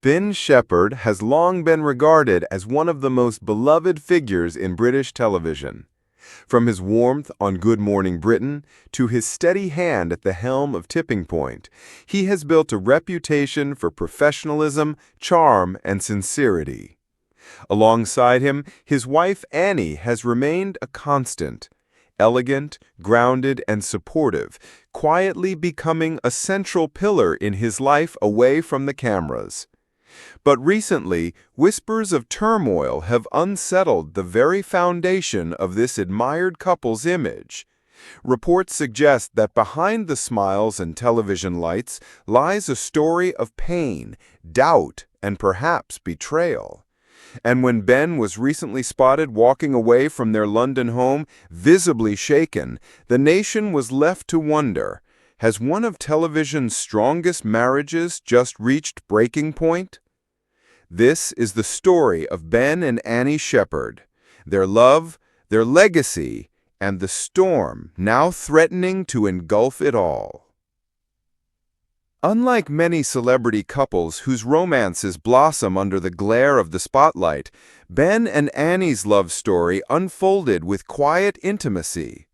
Ben Shephard has long been regarded as one of the most beloved figures in British television. From his warmth on Good Morning Britain to his steady hand at the helm of Tipping Point, he has built a reputation for professionalism, charm, and sincerity. Alongside him, his wife Annie has remained a constant. Elegant, grounded, and supportive, quietly becoming a central pillar in his life away from the cameras. But recently, whispers of turmoil have unsettled the very foundation of this admired couple's image. Reports suggest that behind the smiles and television lights lies a story of pain, doubt, and perhaps betrayal. And when Ben was recently spotted walking away from their London home, visibly shaken, the nation was left to wonder, has one of television's strongest marriages just reached breaking point? This is the story of Ben and Annie Shephard, their love, their legacy, and the storm now threatening to engulf it all. Unlike many celebrity couples whose romances blossom under the glare of the spotlight, Ben and Annie's love story unfolded with quiet intimacy.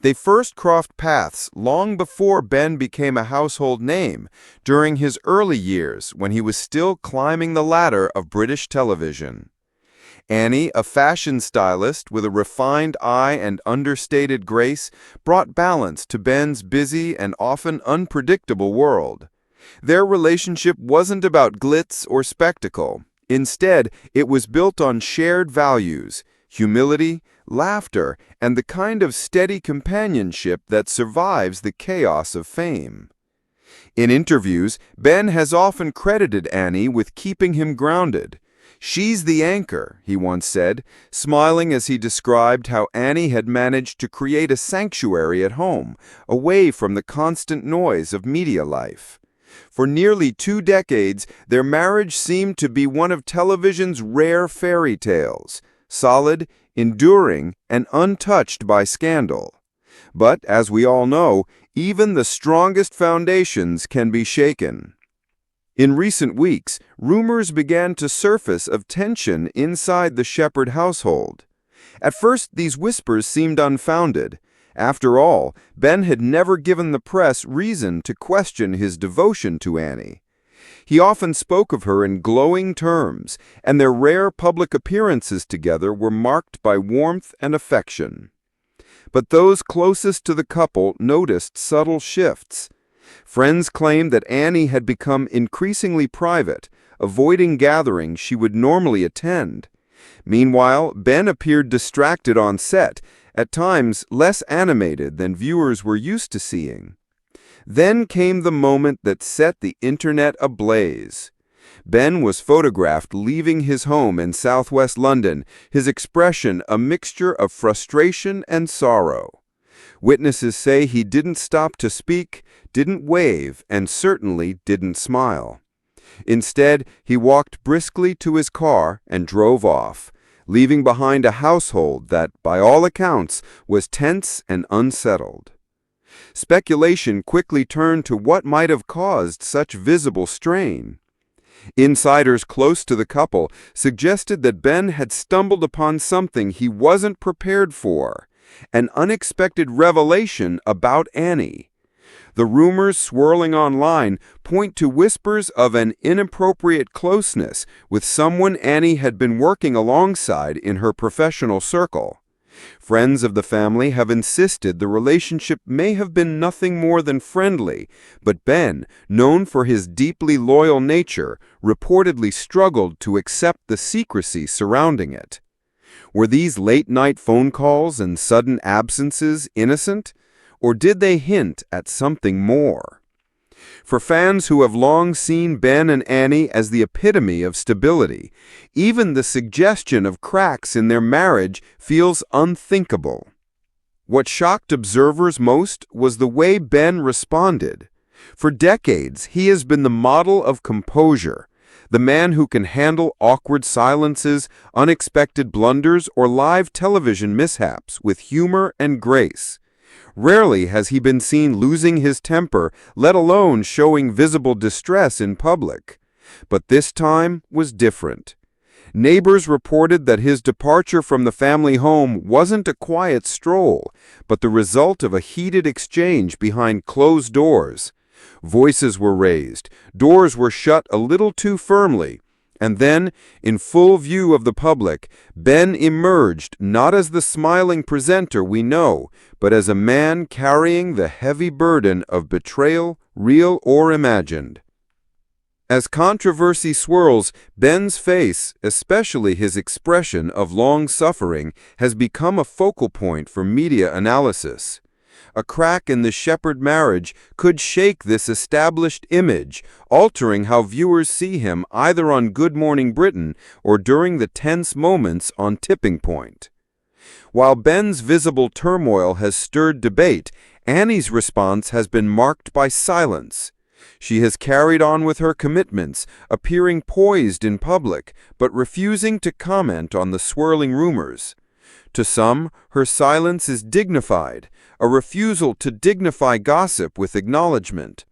They first crossed paths long before Ben became a household name, during his early years when he was still climbing the ladder of British television. Annie, a fashion stylist with a refined eye and understated grace, brought balance to Ben's busy and often unpredictable world. Their relationship wasn't about glitz or spectacle. Instead, it was built on shared values, humility, laughter, and the kind of steady companionship that survives the chaos of fame. In interviews, Ben has often credited Annie with keeping him grounded. "She's the anchor," he once said, smiling as he described how Annie had managed to create a sanctuary at home, away from the constant noise of media life. For nearly 2 decades, their marriage seemed to be one of television's rare fairy tales, solid, enduring, and untouched by scandal. But, as we all know, even the strongest foundations can be shaken. In recent weeks, rumors began to surface of tension inside the Shephard household. At first, these whispers seemed unfounded. After all, Ben had never given the press reason to question his devotion to Annie. He often spoke of her in glowing terms, and their rare public appearances together were marked by warmth and affection. But those closest to the couple noticed subtle shifts. Friends claimed that Annie had become increasingly private, avoiding gatherings she would normally attend. Meanwhile, Ben appeared distracted on set, at times less animated than viewers were used to seeing. Then came the moment that set the internet ablaze. Ben was photographed leaving his home in southwest London, his expression a mixture of frustration and sorrow. Witnesses say he didn't stop to speak, didn't wave, and certainly didn't smile. Instead, he walked briskly to his car and drove off, leaving behind a household that, by all accounts, was tense and unsettled. Speculation quickly turned to what might have caused such visible strain. Insiders close to the couple suggested that Ben had stumbled upon something he wasn't prepared for, an unexpected revelation about Annie. The rumors swirling online point to whispers of an inappropriate closeness with someone Annie had been working alongside in her professional circle. Friends of the family have insisted the relationship may have been nothing more than friendly, but Ben, known for his deeply loyal nature, reportedly struggled to accept the secrecy surrounding it. Were these late-night phone calls and sudden absences innocent, or did they hint at something more? For fans who have long seen Ben and Annie as the epitome of stability, even the suggestion of cracks in their marriage feels unthinkable. What shocked observers most was the way Ben responded. For decades, he has been the model of composure, the man who can handle awkward silences, unexpected blunders, or live television mishaps with humor and grace. Rarely has he been seen losing his temper, let alone showing visible distress in public. But this time was different. Neighbors reported that his departure from the family home wasn't a quiet stroll, but the result of a heated exchange behind closed doors. Voices were raised, doors were shut a little too firmly, and then, in full view of the public, Ben emerged not as the smiling presenter we know, but as a man carrying the heavy burden of betrayal, real or imagined. As controversy swirls, Ben's face, especially his expression of long suffering, has become a focal point for media analysis. A crack in the Shephard marriage could shake this established image, altering how viewers see him either on Good Morning Britain or during the tense moments on Tipping Point. While Ben's visible turmoil has stirred debate, Annie's response has been marked by silence. She has carried on with her commitments, appearing poised in public, but refusing to comment on the swirling rumors. To some, her silence is dignified, a refusal to dignify gossip with acknowledgement.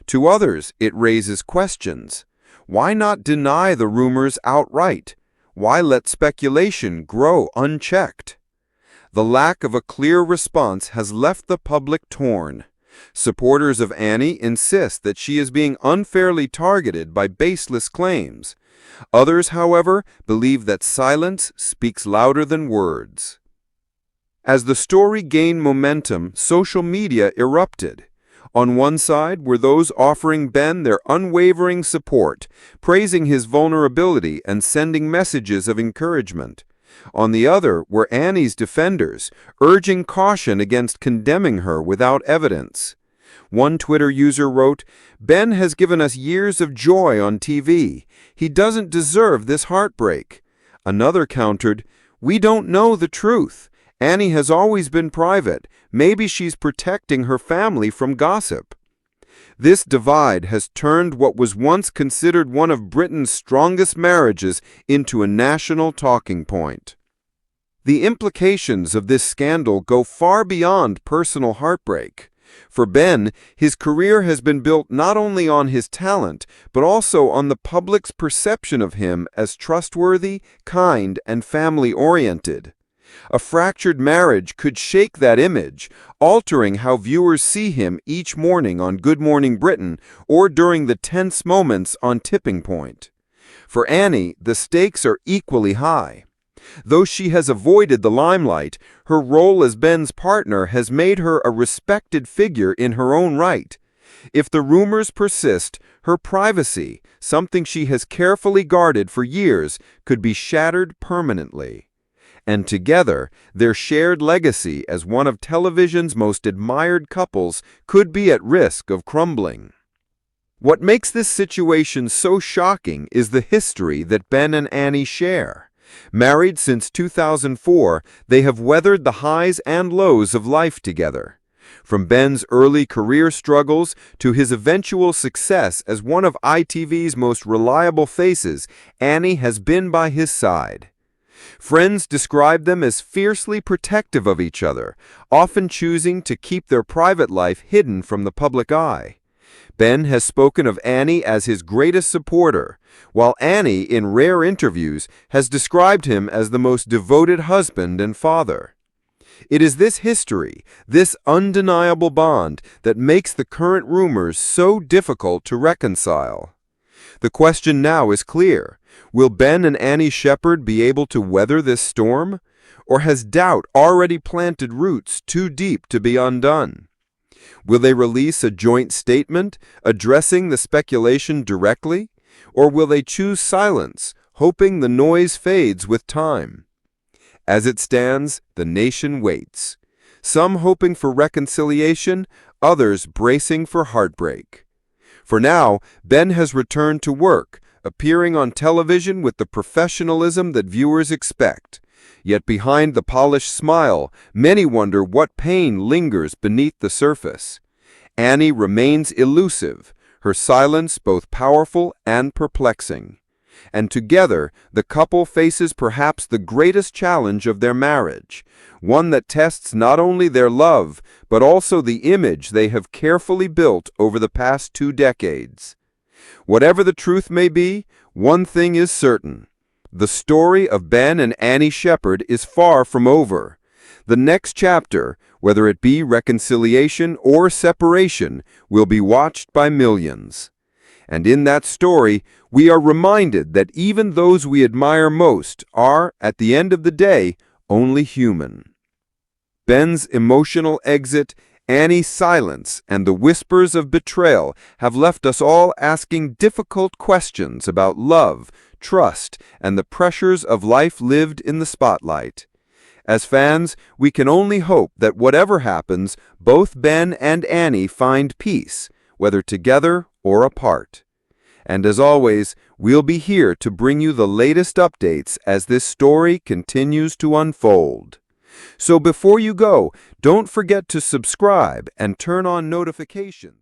To others, it raises questions. Why not deny the rumors outright? Why let speculation grow unchecked? The lack of a clear response has left the public torn. Supporters of Annie insist that she is being unfairly targeted by baseless claims. Others, however, believe that silence speaks louder than words. As the story gained momentum, social media erupted. On one side were those offering Ben their unwavering support, praising his vulnerability and sending messages of encouragement. On the other were Annie's defenders, urging caution against condemning her without evidence. One Twitter user wrote, "Ben has given us years of joy on TV. He doesn't deserve this heartbreak." Another countered, "We don't know the truth. Annie has always been private. Maybe she's protecting her family from gossip." This divide has turned what was once considered one of Britain's strongest marriages into a national talking point. The implications of this scandal go far beyond personal heartbreak. For Ben, his career has been built not only on his talent, but also on the public's perception of him as trustworthy, kind, and family-oriented. A fractured marriage could shake that image, altering how viewers see him each morning on Good Morning Britain or during the tense moments on Tipping Point. For Annie, the stakes are equally high. Though she has avoided the limelight, her role as Ben's partner has made her a respected figure in her own right. If the rumors persist, her privacy, something she has carefully guarded for years, could be shattered permanently. And together, their shared legacy as one of television's most admired couples could be at risk of crumbling. What makes this situation so shocking is the history that Ben and Annie share. Married since 2004, they have weathered the highs and lows of life together. From Ben's early career struggles to his eventual success as one of ITV's most reliable faces, Annie has been by his side. Friends describe them as fiercely protective of each other, often choosing to keep their private life hidden from the public eye. Ben has spoken of Annie as his greatest supporter, while Annie, in rare interviews, has described him as the most devoted husband and father. It is this history, this undeniable bond, that makes the current rumors so difficult to reconcile. The question now is clear. Will Ben and Annie Shephard be able to weather this storm? Or has doubt already planted roots too deep to be undone? Will they release a joint statement addressing the speculation directly? Or will they choose silence, hoping the noise fades with time? As it stands, the nation waits. Some hoping for reconciliation, others bracing for heartbreak. For now, Ben has returned to work, appearing on television with the professionalism that viewers expect. Yet behind the polished smile, many wonder what pain lingers beneath the surface. Annie remains elusive, her silence both powerful and perplexing. And together, the couple faces perhaps the greatest challenge of their marriage, one that tests not only their love, but also the image they have carefully built over the past 2 decades. Whatever the truth may be, one thing is certain. The story of Ben and Annie Shephard is far from over. The next chapter, whether it be reconciliation or separation, will be watched by millions. And in that story, we are reminded that even those we admire most are, at the end of the day, only human. Ben's emotional exit, Annie's silence, and the whispers of betrayal have left us all asking difficult questions about love, trust, and the pressures of life lived in the spotlight. As fans, we can only hope that whatever happens, both Ben and Annie find peace, whether together or apart. And as always, we'll be here to bring you the latest updates as this story continues to unfold. So before you go, don't forget to subscribe and turn on notifications.